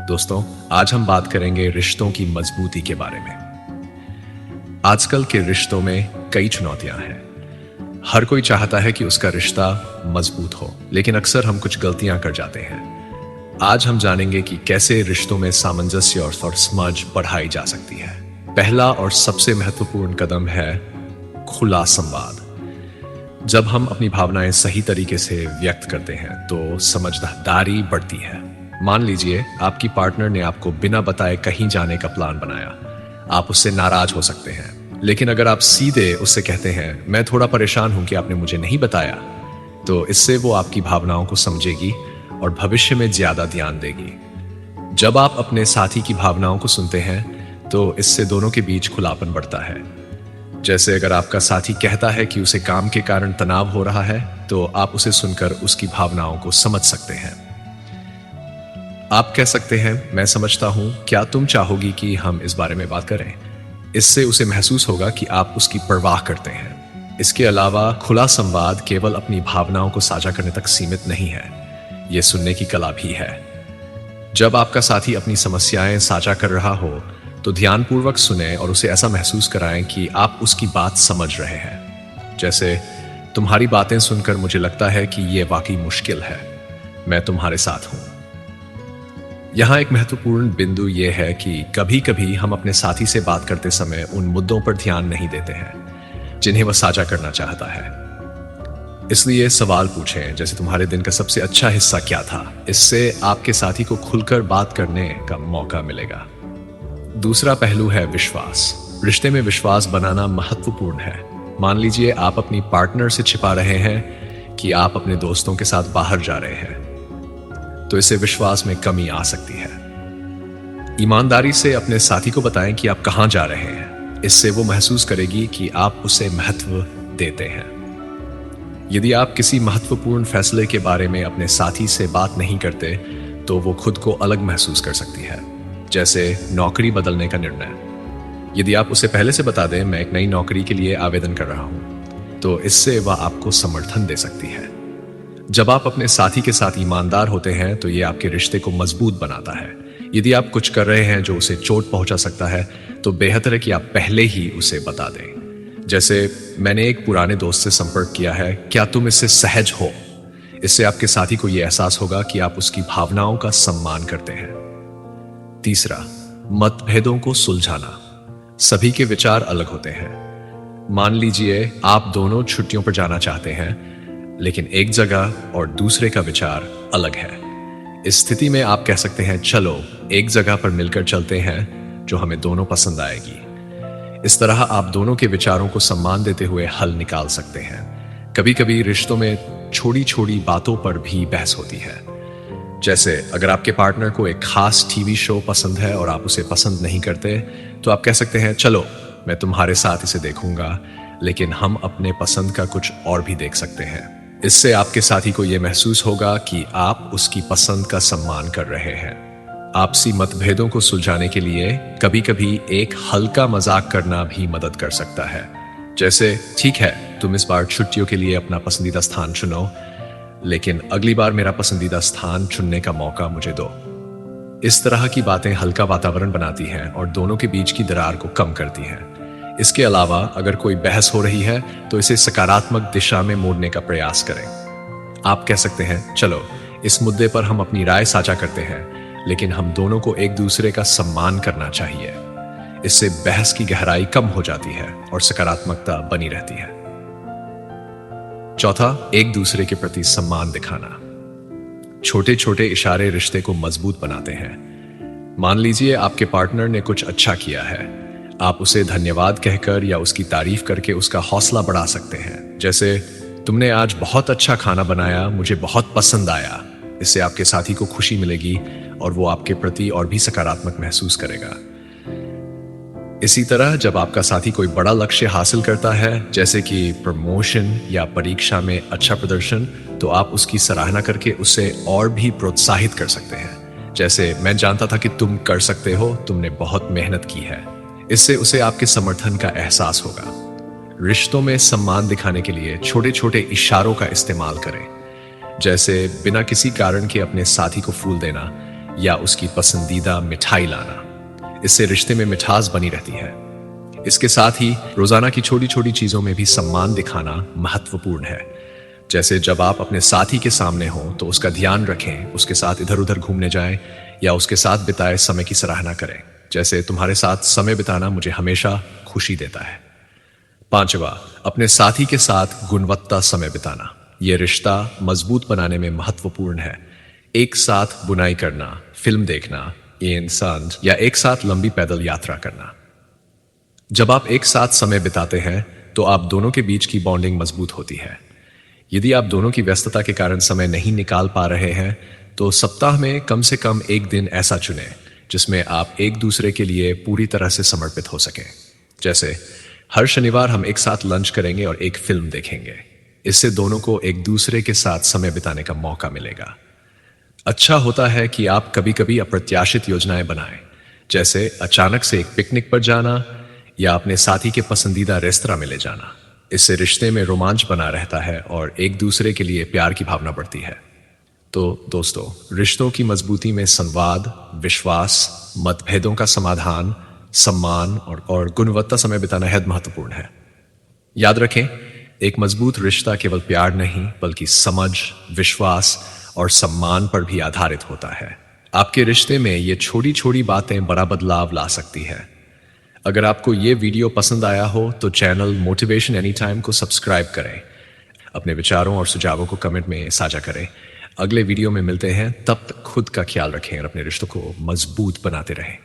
दोस्तों, आज हम बात करेंगे रिश्तों की मजबूती के बारे में। आजकल के रिश्तों में कई चुनौतियां हैं। हर कोई चाहता है कि उसका रिश्ता मजबूत हो, लेकिन अक्सर हम कुछ गलतियां कर जाते हैं। आज हम जानेंगे कि कैसे रिश्तों में सामंजस्य और समझ बढ़ाई जा सकती है। पहला और सबसे महत्वपूर्ण कदम है खुला संवाद। जब हम अपनी भावनाएं सही तरीके से व्यक्त करते हैं तो समझदारी बढ़ती है। मान लीजिए आपकी पार्टनर ने आपको बिना बताए कहीं जाने का प्लान बनाया। आप उससे नाराज हो सकते हैं, लेकिन अगर आप सीधे उससे कहते हैं, मैं थोड़ा परेशान हूं कि आपने मुझे नहीं बताया, तो इससे वो आपकी भावनाओं को समझेगी और भविष्य में ज्यादा ध्यान देगी। जब आप अपने साथी की भावनाओं को सुनते हैं तो इससे दोनों के बीच खुलापन बढ़ता है। जैसे अगर आपका साथी कहता है कि उसे काम के कारण तनाव हो रहा है, तो आप उसे सुनकर उसकी भावनाओं को समझ सकते हैं। आप कह सकते हैं, मैं समझता हूं, क्या तुम चाहोगी कि हम इस बारे में बात करें? इससे उसे महसूस होगा कि आप उसकी परवाह करते हैं। इसके अलावा खुला संवाद केवल अपनी भावनाओं को साझा करने तक सीमित नहीं है, यह सुनने की कला भी है। जब आपका साथी अपनी समस्याएं साझा कर रहा हो तो ध्यानपूर्वक सुने और उसे ऐसा महसूस कराएं कि आप उसकी बात समझ रहे हैं। जैसे, तुम्हारी बातें सुनकर मुझे लगता है कि यह वाकई मुश्किल है, मैं तुम्हारे साथ हूं। यहां एक महत्वपूर्ण बिंदु यह है कि कभी कभी हम अपने साथी से बात करते समय उन मुद्दों पर ध्यान नहीं देते हैं जिन्हें वह साझा करना चाहता है। इसलिए सवाल पूछें, जैसे तुम्हारे दिन का सबसे अच्छा हिस्सा क्या था? इससे आपके साथी को खुलकर बात करने का मौका मिलेगा। दूसरा पहलू है विश्वास। रिश्ते में विश्वास बनाना महत्वपूर्ण है। मान लीजिए आप अपनी पार्टनर से छिपा रहे हैं कि आप अपने दोस्तों के साथ बाहर जा रहे हैं, तो इससे विश्वास में कमी आ सकती है। ईमानदारी से अपने साथी को बताएं कि आप कहां जा रहे हैं। इससे वो महसूस करेगी कि आप उसे महत्व देते हैं। यदि आप किसी महत्वपूर्ण फैसले के बारे में अपने साथी से बात नहीं करते तो वो खुद को अलग महसूस कर सकती है, जैसे नौकरी बदलने का निर्णय। यदि आप उसे पहले से बता दें, मैं एक नई नौकरी के लिए आवेदन कर रहा हूं, तो इससे वह आपको समर्थन दे सकती है। जब आप अपने साथी के साथ ईमानदार होते हैं तो यह आपके रिश्ते को मजबूत बनाता है। यदि आप कुछ कर रहे हैं जो उसे चोट पहुंचा सकता है तो बेहतर है कि आप पहले ही उसे बता दें। जैसे, मैंने एक पुराने दोस्त से संपर्क किया है, क्या तुम इससे सहज हो? इससे आपके साथी को यह एहसास होगा कि आप उसकी भावनाओं का सम्मान करते हैं। तीसरा, मतभेदों को सुलझाना। सभी के विचार अलग होते हैं। मान लीजिए आप दोनों छुट्टियों पर जाना चाहते हैं, लेकिन एक जगह और दूसरे का विचार अलग है। इस स्थिति में आप कह सकते हैं, चलो एक जगह पर मिलकर चलते हैं जो हमें दोनों पसंद आएगी। इस तरह आप दोनों के विचारों को सम्मान देते हुए हल निकाल सकते हैं। कभी कभी रिश्तों में छोटी छोटी बातों पर भी बहस होती है। जैसे, अगर आपके पार्टनर को एक खास टीवी शो पसंद है और आप उसे पसंद नहीं करते, तो आप कह सकते हैं, चलो मैं तुम्हारे साथ इसे देखूंगा, लेकिन हम अपने पसंद का कुछ और भी देख सकते हैं। इससे आपके साथी को यह महसूस होगा कि आप उसकी पसंद का सम्मान कर रहे हैं। आपसी मतभेदों को सुलझाने के लिए कभी कभी एक हल्का मजाक करना भी मदद कर सकता है। जैसे, ठीक है, तुम इस बार छुट्टियों के लिए अपना पसंदीदा स्थान चुनो, लेकिन अगली बार मेरा पसंदीदा स्थान चुनने का मौका मुझे दो। इस तरह की बातें हल्का वातावरण बनाती हैं और दोनों के बीच की दरार को कम करती हैं। इसके अलावा अगर कोई बहस हो रही है तो इसे सकारात्मक दिशा में मोड़ने का प्रयास करें। आप कह सकते हैं, चलो इस मुद्दे पर हम अपनी राय साझा करते हैं, लेकिन हम दोनों को एक दूसरे का सम्मान करना चाहिए। इससे बहस की गहराई कम हो जाती है और सकारात्मकता बनी रहती है। चौथा, एक दूसरे के प्रति सम्मान दिखाना। छोटे छोटे इशारे रिश्ते को मजबूत बनाते हैं। मान लीजिए आपके पार्टनर ने कुछ अच्छा किया है, आप उसे धन्यवाद कहकर या उसकी तारीफ करके उसका हौसला बढ़ा सकते हैं। जैसे, तुमने आज बहुत अच्छा खाना बनाया, मुझे बहुत पसंद आया। इससे आपके साथी को खुशी मिलेगी और वो आपके प्रति और भी सकारात्मक महसूस करेगा। इसी तरह जब आपका साथी कोई बड़ा लक्ष्य हासिल करता है, जैसे कि प्रमोशन या परीक्षा में अच्छा प्रदर्शन, तो आप उसकी सराहना करके उसे और भी प्रोत्साहित कर सकते हैं। जैसे, मैं जानता था कि तुम कर सकते हो, तुमने बहुत मेहनत की है। इससे उसे आपके समर्थन का एहसास होगा। रिश्तों में सम्मान दिखाने के लिए छोटे छोटे इशारों का इस्तेमाल करें। जैसे, बिना किसी कारण के अपने साथी को फूल देना या उसकी पसंदीदा मिठाई लाना। इससे रिश्ते में मिठास बनी रहती है। इसके साथ ही रोजाना की छोटी छोटी चीजों में भी सम्मान दिखाना महत्वपूर्ण है। जैसे जब आप अपने साथी के सामने हो तो उसका ध्यान रखें, उसके साथ इधर उधर घूमने जाएं या उसके साथ बिताए समय की सराहना करें। जैसे तुम्हारे साथ समय बिताना मुझे हमेशा खुशी देता है। पांचवा, अपने साथी के साथ गुणवत्ता समय बिताना। यह रिश्ता मजबूत बनाने में महत्वपूर्ण है। एक साथ बुनाई करना, फिल्म देखना, इंसान या एक साथ लंबी पैदल यात्रा करना। जब आप एक साथ समय बिताते हैं तो आप दोनों के बीच की बॉन्डिंग मजबूत होती है। यदि आप दोनों की व्यस्तता के कारण समय नहीं निकाल पा रहे हैं तो सप्ताह में कम से कम एक दिन ऐसा चुनें जिसमें आप एक दूसरे के लिए पूरी तरह से समर्पित हो सकें। जैसे हर शनिवार हम एक साथ लंच करेंगे और एक फिल्म देखेंगे। इससे दोनों को एक दूसरे के साथ समय बिताने का मौका मिलेगा। अच्छा होता है कि आप कभी कभी अप्रत्याशित योजनाएं बनाएं, जैसे अचानक से एक पिकनिक पर जाना या अपने साथी के पसंदीदा रेस्तरां में ले जाना। इससे रिश्ते में रोमांच बना रहता है और एक दूसरे के लिए प्यार की भावना बढ़ती है। तो दोस्तों, रिश्तों की मजबूती में संवाद, विश्वास, मतभेदों का समाधान, सम्मान और गुणवत्ता समय बिताना है महत्वपूर्ण है। याद रखें, एक मजबूत रिश्ता केवल प्यार नहीं बल्कि समझ, विश्वास और सम्मान पर भी आधारित होता है। आपके रिश्ते में ये छोटी छोटी बातें बड़ा बदलाव ला सकती है। अगर आपको ये वीडियो पसंद आया हो तो चैनल मोटिवेशन एनी टाइम को सब्सक्राइब करें। अपने विचारों और सुझावों को कमेंट में साझा करें। अगले वीडियो में मिलते हैं, तब तक खुद का ख्याल रखें और अपने रिश्तों को मजबूत बनाते रहें।